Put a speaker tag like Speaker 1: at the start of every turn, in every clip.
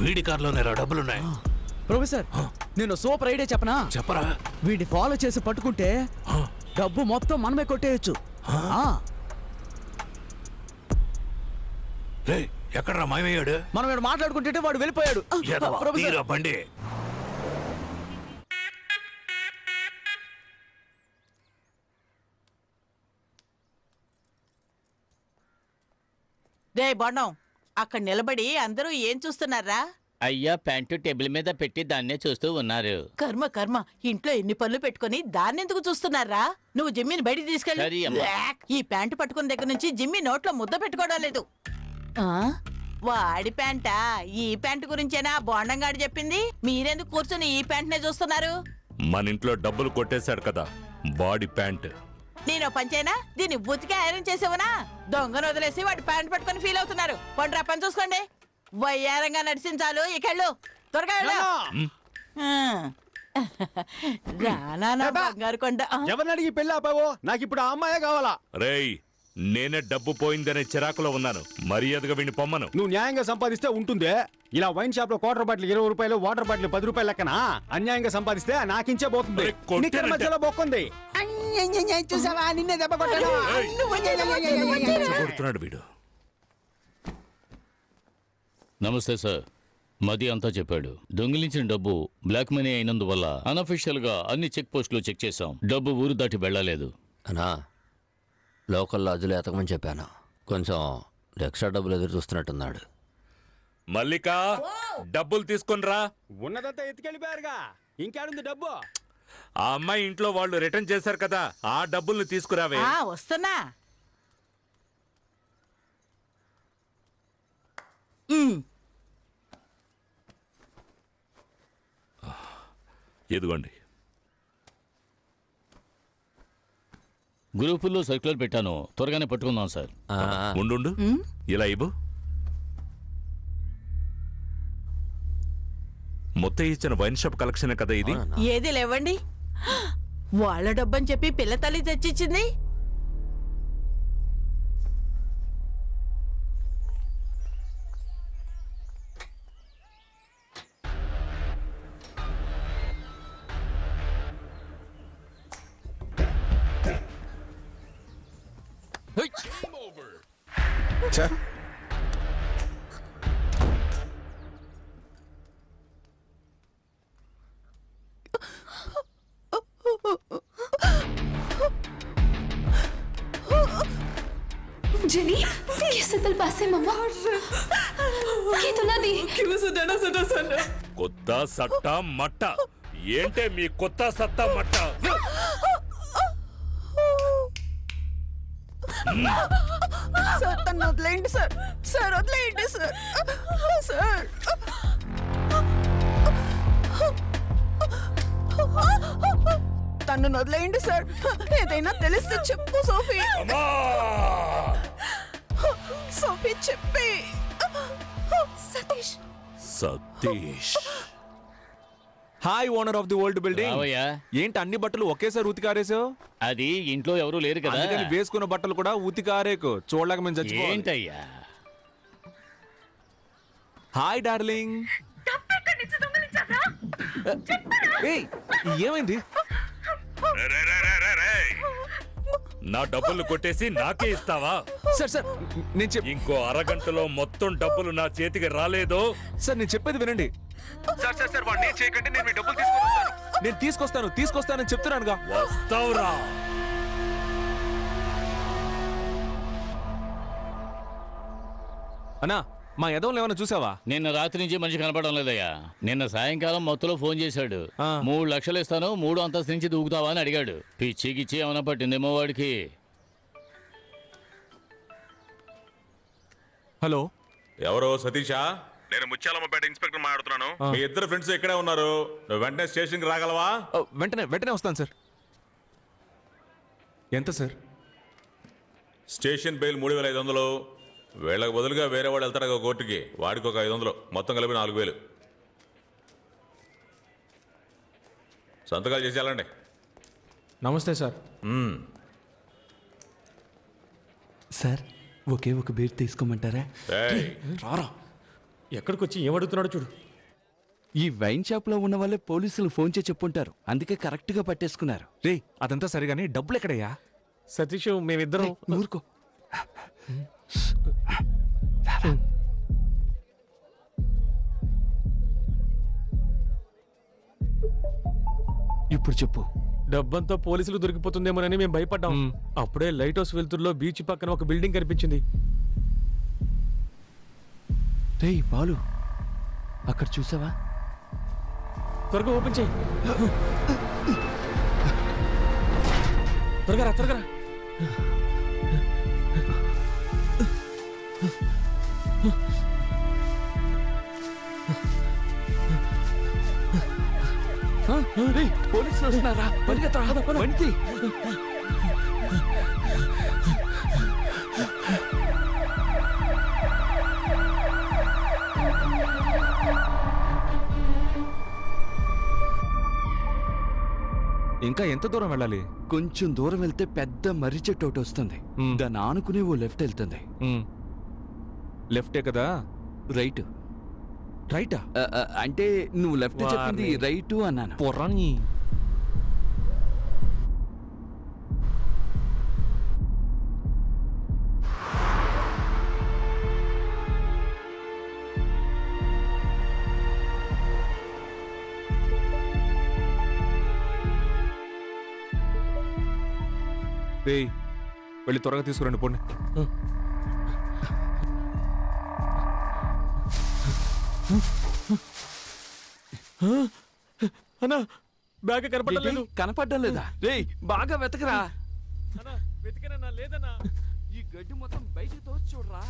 Speaker 1: వీడి కార్లోనే డబ్బులున్నాయి.
Speaker 2: ప్రొఫెసర్ నేను super idea చెప్పనా?
Speaker 1: చెప్పరా.
Speaker 2: వీడిని ఫాలో చేసి పట్టుకుంటే డబ్బు మొత్తం మనమే కొట్టేయచ్చు.
Speaker 1: ఎక్కడరా మాయమయ్యాడు?
Speaker 2: మనం ఇక్కడ మాట్లాడుకుంటే వాడు వెళ్ళిపోయాడు.
Speaker 1: బండి
Speaker 3: రే బొండం, అక్కడ నిలబడి అందరూ ఏం చూస్తున్నారా?
Speaker 4: అయ్యా ప్యాంటు టేబుల్ మీద పెట్టి దాన్నే చూస్తూ ఉన్నారు.
Speaker 3: కర్మ కర్మ, ఇంట్లో ఎన్ని పనులు పెట్టుకుని దాన్నెందుకు చూస్తున్నారా? నువ్వు జిమ్మిని బయటికి తీసుకెళ్ళి. ఈ ప్యాంటు పట్టుకున్న దగ్గర నుంచి జిమ్మి నోట్లో ముద్ద పెట్టుకోవడం లేదు. వాడి ప్యాంటా? ఈ ప్యాంటు గురించేనా బోండంగాడు చెప్పింది? మీరెందుకు కూర్చొని ఈ ప్యాంట్నే చూస్తున్నారు?
Speaker 1: మన ఇంట్లో డబ్బులు కొట్టేశాడు కదా బాడీ ప్యాంట్.
Speaker 3: నేను పంచేనా? దీన్ని బుతికి ఐరన్ చేసేవనా? దొంగను వదిలేసి వాడి ప్యాంట్ పట్టుకుని ఫీల్ అవుతున్నారు. పండ్రా పని చూసుకోండి. వయ్యారంగా నడిచించాలు ఇకెళ్ళు, త్వరగా రానా బంగారు కొండ.
Speaker 5: ఎవరిని అడిగి పెళ్ళి ఆపావో? నాకు ఇప్పుడు ఆ అమ్మాయే కావాలా?
Speaker 1: రేయ్, నేనే డబ్బు పోయిందనే చిరాకులో ఉన్నాను. మర్యాదగా వీడిని పొమ్మను.
Speaker 5: నువ్వు న్యాయంగా సంపాదిస్తే ఉంటుందే. ఇలా వైన్ షాప్ లో క్వార్టర్ బాటిల్ 20 రూపాయలు, వాటర్ బాటిల్ 10 రూపాయలు లెక్కన అన్యాయంగా సంపాదిస్తే నాకించే పోతుంది. మధ్యలో బొక్కుంది. చూసావా, నిన్నే దెబ్బ
Speaker 1: కొడుతున్నాడు వీడు.
Speaker 4: నమస్తే సార్, మది అంతా చెప్పాడు. దొంగిలించిన డబ్బు బ్లాక్ మనీ అయినందువల్ల అన్అఫీషియల్ గా అన్ని చెక్ పోస్టులు చెక్ చేశాం. డబ్బు ఊరు దాటి వెళ్ళలేదు.
Speaker 6: అనా లోకల్ లాడ్జ్లో ఎతకమని చెప్పాను. కొంచెం ఎక్స్ట్రా డబ్బులు ఎదురు చూస్తున్నట్టున్నాడు.
Speaker 1: మల్లిక, డబ్బులు తీసుకునిరా.
Speaker 5: ఉన్నదంతా ఎత్తుకెళ్ళిపోయారుగా, ఇంకేడుంది డబ్బు?
Speaker 1: ఆ అమ్మాయి ఇంట్లో వాళ్ళు రిటర్న్ చేశారు కదా, ఆ డబ్బుల్ని తీసుకురావే.
Speaker 3: వస్తున్నా.
Speaker 1: ఎదుగోండి.
Speaker 4: గ్రూపుల్లో సర్క్యులర్ పెట్టాను, త్వరగానే పట్టుకుందాం సార్.
Speaker 1: ఉండు, ఇలా ఇవ్వు. మొత్తం ఇచ్చిన వైన్ షాప్ కలెక్షన్ కదా ఇది.
Speaker 3: ఏది లేవండి, వాళ్ళ డబ్బని చెప్పి పిల్ల తల్లి తెచ్చిచ్చింది.
Speaker 7: जेनी, कैसे तल पासे मम्मा? ये तो ना दी।
Speaker 3: क्यों सुना सुना?
Speaker 1: కొత్త సట్ట మట్ట ఏంటే మీ కొత్త సత్తా మట్ట?
Speaker 3: సార్ తను వదిలేయండి సార్. సార్ వదిలేయండి సార్. సార్ తను వదిలేయండి సార్. ఏదైనా తెలిస్తే చెప్పు సోఫీ. సోఫీ చెప్పి.
Speaker 7: Satish.
Speaker 1: Satish.
Speaker 8: Hi owner of the old building. ఏంటి అన్ని బట్టలు ఒకేసారి ఉతికారేసావు?
Speaker 4: అది ఇంట్లో ఎవరు లేరు కదా,
Speaker 8: వేసుకున్న బట్టలు కూడా ఉతికారేకు. చూడలేక మేము చచ్చిపోయాం.
Speaker 4: ఏంటయ్యా?
Speaker 8: Hi darling. ఏమైంది?
Speaker 1: నా డబ్బులు కొట్టేసి నాకే ఇస్తావా?
Speaker 8: సార్ సార్ నేను
Speaker 1: ఇంకో అరగంటలో మొత్తం డబ్బులు నా చేతికి రాలేదో?
Speaker 8: సార్ నేను చెప్పేది వినండి. సార్ సార్ సార్ వాడిని చేయకండి, నేను మీ డబ్బులు తీసుకొస్తాను. నేను తీసుకొస్తానని చెప్తున్నానుగా.
Speaker 1: వస్తావురా.
Speaker 8: అన్నా మా యదవులు ఏమైనా చూసావా?
Speaker 4: నిన్న రాత్రి నుంచి మనిషి కనపడడం లేదయ్యా. నిన్న సాయంకాలం మొత్తంలో ఫోన్ చేశాడు. 3 లక్షలు ఇస్తాను, 3 అంతస్తు నుంచి దూకుతావా అని అడిగాడు. పిచ్చికిచ్చి ఏమైనా పట్టిందేమో వాడికి.
Speaker 8: హలో,
Speaker 1: ఎవరో సతీషా? నేను ముత్యాలమ్మపేట ఇన్స్పెక్టర్ మాట్లాడుతున్నాను. మీ ఇద్దరు ఫ్రెండ్స్ ఇక్కడే ఉన్నారు. నువ్వు వెంటనే స్టేషన్కి రాగలవా?
Speaker 8: వెంటనే వస్తాను సార్. ఎంత సార్?
Speaker 1: Station bail 3500. వీళ్ళకి బదులుగా వేరే వాడు వెళ్తాడు కోర్టుకి, వాడికి ఒక 500, మొత్తం కలిపి 4000. సంతకాలు చేసి వెళ్ళండి.
Speaker 8: నమస్తే సార్.
Speaker 2: సార్ ఒకే ఒక బీర్ తీసుకోమంటారా?
Speaker 1: ఏయ్,
Speaker 8: రారా, ఎక్కడికి వచ్చి ఏమడుగుతున్నాడో చూడు.
Speaker 2: ఈ వైన్ షాప్ లో ఉన్న వాళ్ళే పోలీసులు ఫోన్ చేసి చెప్పుంటారు, అందుకే కరెక్ట్ గా పట్టేసుకున్నారు.
Speaker 8: రే అదంతా సరిగాని డబ్బులు ఎక్కడయ్యా? సతీష్ మేమిద్దరం
Speaker 2: ఊరుకో. ఇప్పుడు చెప్పు.
Speaker 8: డబ్బంతా పోలీసులు దొరికిపోతుందేమోనని మేము భయపడ్డాం. అప్పుడే లైట్ హౌస్ వెళ్తుర్లో బీచ్ పక్కన ఒక బిల్డింగ్ కనిపించింది.
Speaker 2: రేయ్ బాలు, అక్కడ చూసావా?
Speaker 8: త్వరగా ఓపెన్ చేయి. త్వరగా రా, త్వరగా రా.
Speaker 2: పోలీసులు వస్తున్నారా? పరిగెత్తరా, బండి.
Speaker 8: ఇంకా ఎంత దూరం వెళ్ళాలి?
Speaker 2: కొంచెం దూరం వెళ్తే పెద్ద మర్రి చెట్టు ఒకటి వస్తుంది. దాన్ని ఆనుకుని ఓ లెఫ్ట్ వెళ్తుంది.
Speaker 8: లెఫ్టే కదా?
Speaker 2: రైట్.
Speaker 8: రైటా?
Speaker 2: అంటే నువ్వు లెఫ్ట్ చెప్పింది రైట్ అన్నాను.
Speaker 8: పొర్రాని. వెళ్ళి త్వరగా తీసుకురండి, పోండి. అన్నా బ్యాగ్ కనపడలేదు.
Speaker 2: కనపడడం లేదా? రేయ్ బాగా వెతకరా.
Speaker 8: వెతికనన్నా లేదన్నా.
Speaker 2: ఈ గడ్డి మొత్తం బయటికి తోసి చూడరా.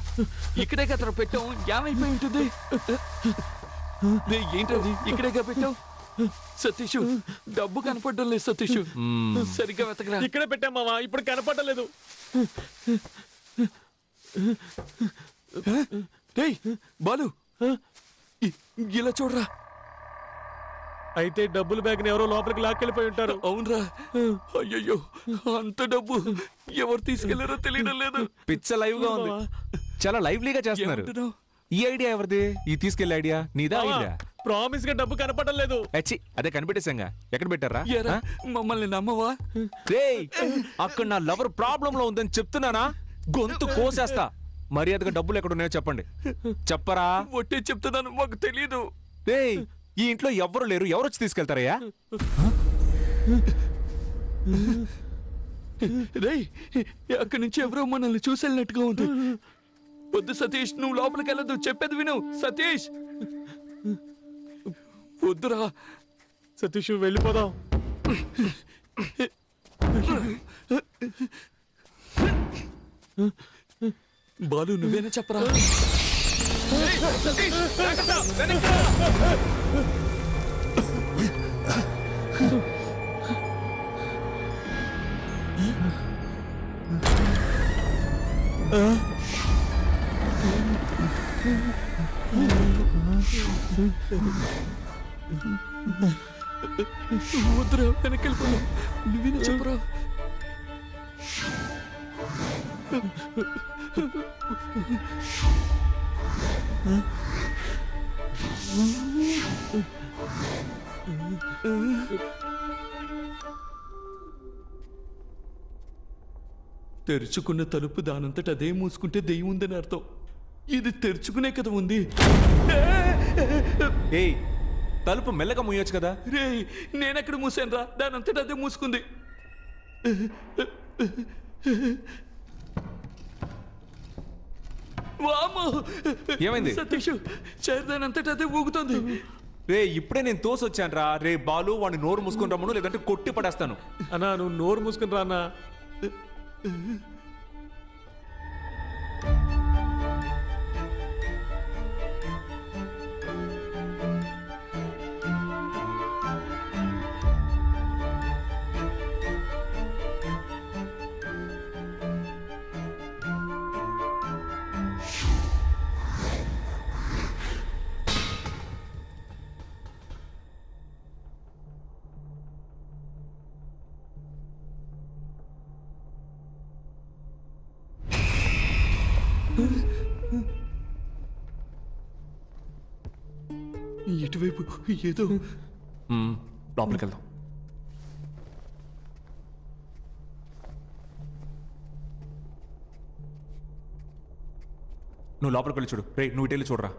Speaker 2: ఇక్కడే కదా పెట్టాం, ఏమైపోయి ఉంటుంది? ఏంటది ఇక్కడేగా పెట్టాం? సతీష్ డబ్బు కనపడడం లేదు. సతీష్ సరిగ్గా వెతకరా.
Speaker 8: ఇక్కడే పెట్టాం మావా, ఇప్పుడు కనపడలేదు.
Speaker 2: రేయ్ బాలు, ఇలా చూడరా.
Speaker 8: అయితే డబ్బులు బ్యాగ్ ఎవరో లోపలికి లాక్కెళ్ళిపోయి ఉంటారు.
Speaker 2: అవునరా. అయ్యయ్యో, అంత డబ్బు ఎవరు తీసుకెళ్లారో తెలియడం లేదు.
Speaker 8: పిచ్చ లైవ్ గా ఉంది, చాలా లైవ్లీగా చేస్తున్నారు. ఈ ఐడియా ఎవరిది? ఈ తీసుకెళ్లే ఐడియా నీదా? ఐడియా ప్రామిస్ గా డబ్బు కనపడడం లేదు. అదే కనిపెట్టేశాంగా. ఎక్కడ పెట్టారా?
Speaker 2: మమ్మల్ని నమ్మవా?
Speaker 8: అక్కడ నా లవర్ ప్రాబ్లం లో ఉందని చెప్తున్నానా? గొంతు కోసేస్తా. మర్యాదగా డబ్బులు ఎక్కడున్నాయో చెప్పండి. చెప్పరా?
Speaker 2: ఒట్టే చెప్తున్నాను, మాకు తెలీదు.
Speaker 8: ఈ ఇంట్లో ఎవరు లేరు, ఎవరు వచ్చి తీసుకెళ్తారయ్యా?
Speaker 2: రేయ్ అక్కడి నుంచి ఎవరో మనల్ని చూసెళ్ళినట్టుగా ఉంది. వద్దు సతీష్, నువ్వు లోపలికి వెళ్ళదు, చెప్పేది విను. సతీష్ వద్దురా.
Speaker 8: సతీష్ వెళ్ళిపోదాం.
Speaker 2: బాలు నువ్వేనా చెప్పరా? వద్దురా, వెనక్కి వెళ్ళిపోయావు. నువ్వేనా చెప్పరా? తెరుచుకున్న తలుపు దానంతట అదే మూసుకుంటే దెయ్యం ఉందని అర్థం. ఇది తెరుచుకునే కదా ఉంది.
Speaker 8: తలుపు మెల్లగా మూయొచ్చు కదా.
Speaker 2: రే నేనెక్కడ మూసాను రా, దానంతట అదే మూసుకుంది.
Speaker 8: ఏమైంది?
Speaker 2: సతీష్ చైర్ దానంతట అదే ఊగుతుంది.
Speaker 8: ఇప్పుడే నేను తోసొచ్చాను రా. రే బాలు, వాడిని నోరు మూసుకుని రమ్మను, లేదంటే కొట్టి పడేస్తాను.
Speaker 9: అన్నా నువ్వు నోరు మూసుకుని రా అన్నా.
Speaker 2: ఇటువైపు ఏదో.
Speaker 8: లోపలికి వెళ్దాం. నువ్వు లోపలికి వెళ్ళి చూడు. రే నువ్వు ఇటు వెళ్ళి చూడరా.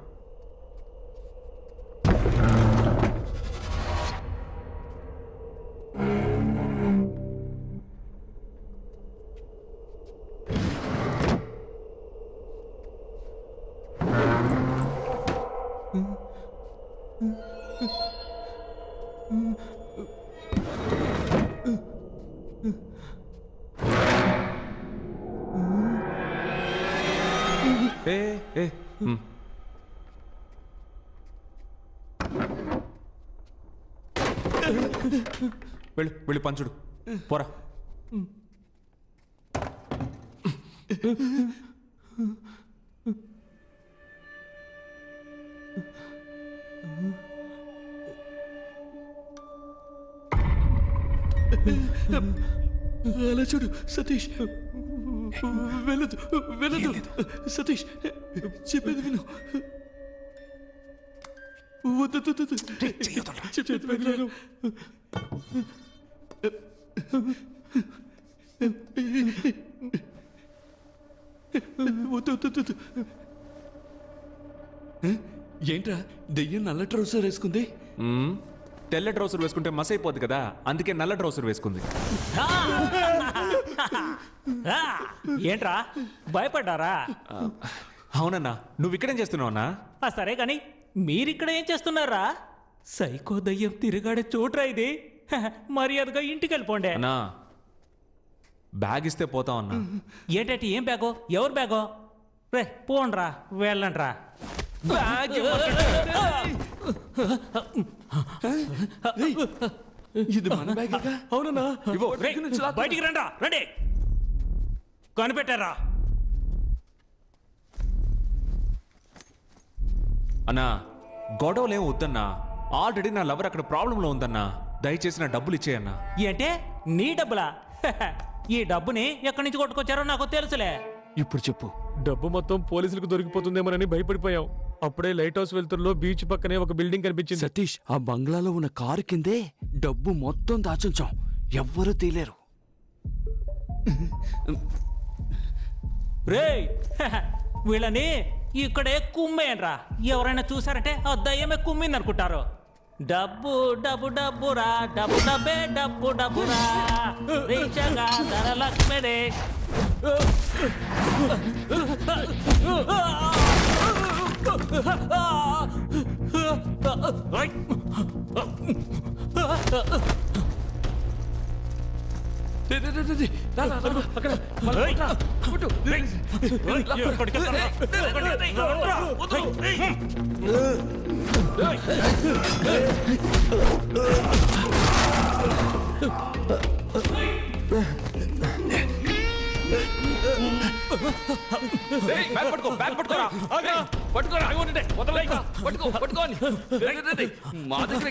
Speaker 8: వెళ్ళు వెళ్ళి పంచుడు పోరా.
Speaker 2: అలా చూడు సతీష్. వెళ్ళదు వెళ్ళదు సతీష్, చెప్పేది విను. చెప్పేది వెళ్ళాను. ఏంట్రా దెయ్యం నల్ల ట్రౌసర్ వేసుకుంది?
Speaker 8: తెల్ల ట్రౌసర్ వేసుకుంటే మస్ అయిపోద్ది కదా, అందుకే నల్ల ట్రౌసర్ వేసుకుంది.
Speaker 10: ఏంట్రా భయపడ్డారా?
Speaker 8: అవునన్నా. నువ్వు ఇక్కడేం చేస్తున్నావు అన్నా?
Speaker 10: సరే కానీ మీరిక్కడ ఏం చేస్తున్నారా? సైకో దయ్యం తిరిగాడే చోట్రా ఇది. మర్యాదగా ఇంటికి వెళ్ళిపోండి.
Speaker 8: అన్నా బ్యాగ్ ఇస్తే పోతాం అన్నా.
Speaker 10: ఏంటంటే ఏం బ్యాగో? ఎవరు బ్యాగో? రే పోండ్రా వెళ్ళండ్రా.
Speaker 2: ఇది మన బ్యాగ్.
Speaker 10: అవునన్నా. బయటికి రండి రండి. కనిపెట్టారా?
Speaker 8: అన్నా గొడవలేం వద్దన్నా. ఆల్రెడీ నా లవర్ అక్కడ ప్రాబ్లంలో ఉందన్నా. దయచేసి నా డబ్బులు ఇచ్చేయన్నా.
Speaker 10: ఏంటే నీ డబ్బులా? ఈ డబ్బుని ఎక్కడి నుంచి కొట్టుకొచ్చారో నాకు తెలుసులే.
Speaker 2: ఇప్పుడు చెప్పు.
Speaker 9: డబ్బు మొత్తం పోలీసులకు దొరికిపోతుందేమోనని భయపడిపోయాం. అప్పుడే లైట్ హౌస్ వెళ్తుల్లో బీచ్ పక్కనే ఒక బిల్డింగ్ కనిపించింది.
Speaker 2: సతీష్, ఆ బంగ్లాలో ఉన్న కారు కిందే డబ్బు మొత్తం దాచుంచాం. ఎవ్వరూ తేలేరు.
Speaker 10: రేయ్ వీళ్ళని ఇక్కడే కుమ్మేయండ్రా. ఎవరైనా చూసారంటే ఆ దయ్యమే కుమ్మింది అనుకుంటారు. డబ్బు డబ్బు డబ్బురా, డబ్బు డబ్బే డబ్బు డబ్బురా, రీచగా ధనలక్ష్మిదే.
Speaker 2: మా దగ్గర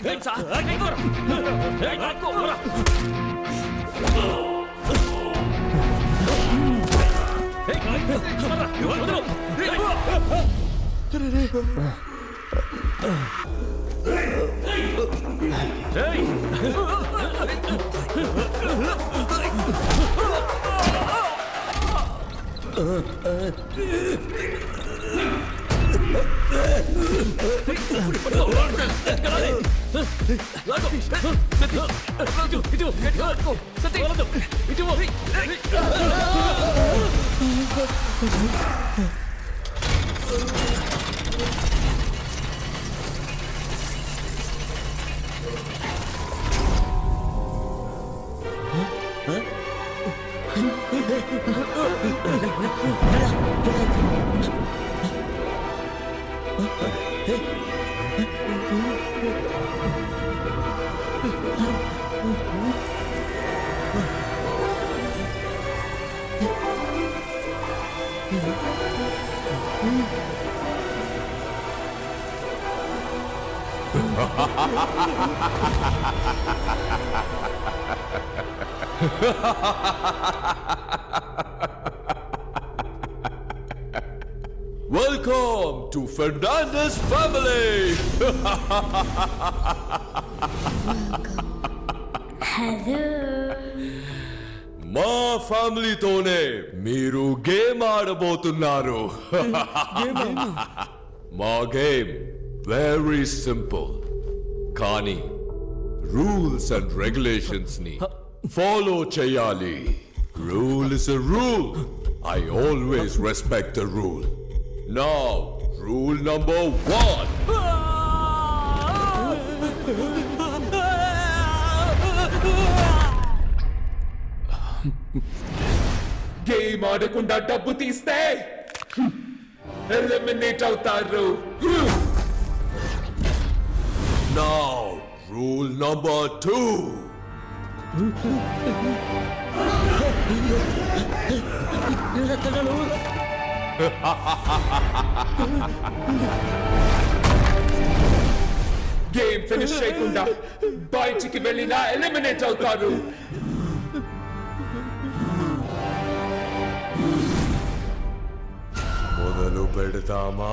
Speaker 11: వెల్కమ్ టు ఫెర్నాండెస్ ఫ్యామిలీ. మా ఫ్యామిలీతోనే మీరు గేమ్ ఆడబోతున్నారు. మా గేమ్ వెరీ సింపుల్, కానీ రూల్స్ అండ్ రెగ్యులేషన్స్ ని ఫాలో చేయాలి. Rule is a rule. I always respect the rule. Now, rule number 1.
Speaker 8: Game ఆడకుండా డబ్బు తీస్తే ఎలిమినేట్ అవుతారు.
Speaker 11: Now, rule number 2.
Speaker 8: Game finish చేయకుండా బయటికి వెళ్ళినా ఎలిమినేట్ అవుతారు.
Speaker 11: మొదలు పెడతామా?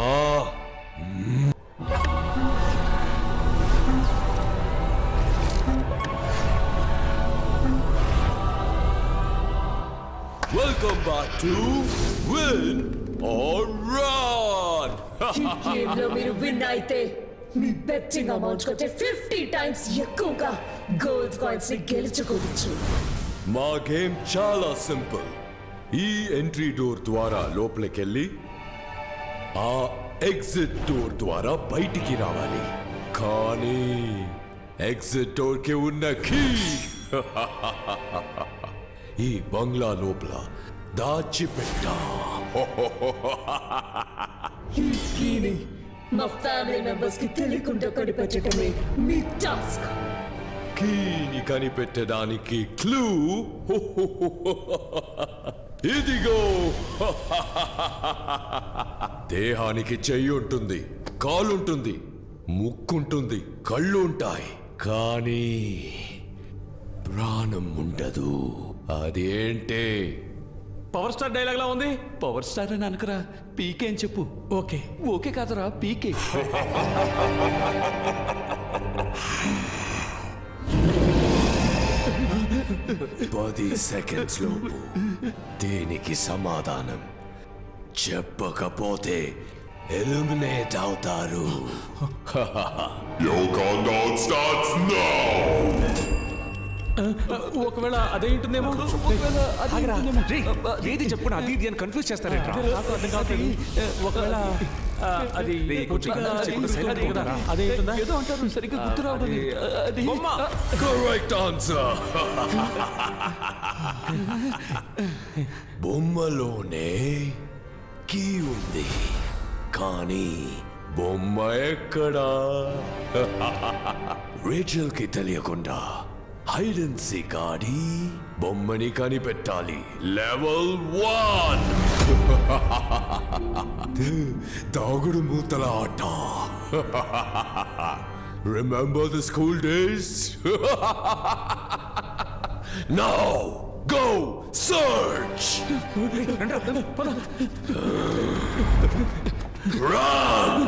Speaker 11: Welcome back to Win or Run.
Speaker 12: గేమ్లో మీరు విన్ అయితే మీ బెట్టింగ్ అమౌంట్ కంటే 50 టైమ్స్ ఎక్కువగా గోల్డ్ కాయిన్స్ ని గెలుచుకోవచ్చు.
Speaker 11: మా గేమ్ చాలా సింపుల్. ఈ ఎంట్రీ డోర్ ద్వారా లోపలికెళ్ళి ఆ ఎగ్జిట్ డోర్ ద్వారా బయటికి రావాలి. కానీ ఎగ్జిట్ డోర్ కి ఉన్న కీ ఈ బంగ్లా లోపల దాచిపెట్టా.
Speaker 12: ఈ కీని మా ఫ్యామిలీ మెంబర్స్ కి తెలియకుండా కనిపెట్టడమే మీ టాస్క్.
Speaker 11: కీని కనిపెట్టడానికి క్లూ ఇదిగో. దేహానికి చెయ్యి ఉంటుంది, కాలుంటుంది, ముక్కుంటుంది, కళ్ళు ఉంటాయి, కానీ ప్రాణం ఉండదు. అదేంటే?
Speaker 2: పవర్ స్టార్ డైలాగ్ లా ఉంది. పవర్ స్టార్ అని అనకరా, పీకే అని చెప్పు. ఓకే ఓకే కాదరా, పీకే.
Speaker 11: 10 సెకండ్స్ లోపు దీనికి సమాధానం చెప్పకపోతే ఎలిమినేట్ అవుతారు.
Speaker 8: Your countdown starts now. ఒకవేళ అదే ఉంటుందేమో.
Speaker 9: ఏది చెప్పు, అది ఇది అని కన్ఫ్యూజ్ చేస్తారేంట్రా?
Speaker 10: ఒకవేళ అది అదే ఉంటుందా?
Speaker 2: ఏదో అంటారు, సరిగ్గా గుర్తు రావడం లేదు.
Speaker 11: Correct answer. బొమ్మలోనే కీ ఉంది, కానీ బొమ్మ ఎక్కడా? రేచల్ కి తెలియకుండా హైడ్ అండ్ సీక్ ఆడి బొమ్మని కనిపెట్టాలి. లెవెల్ 1 దాగుడు మూతల ఆట. Remember the school days? Now go search. Run!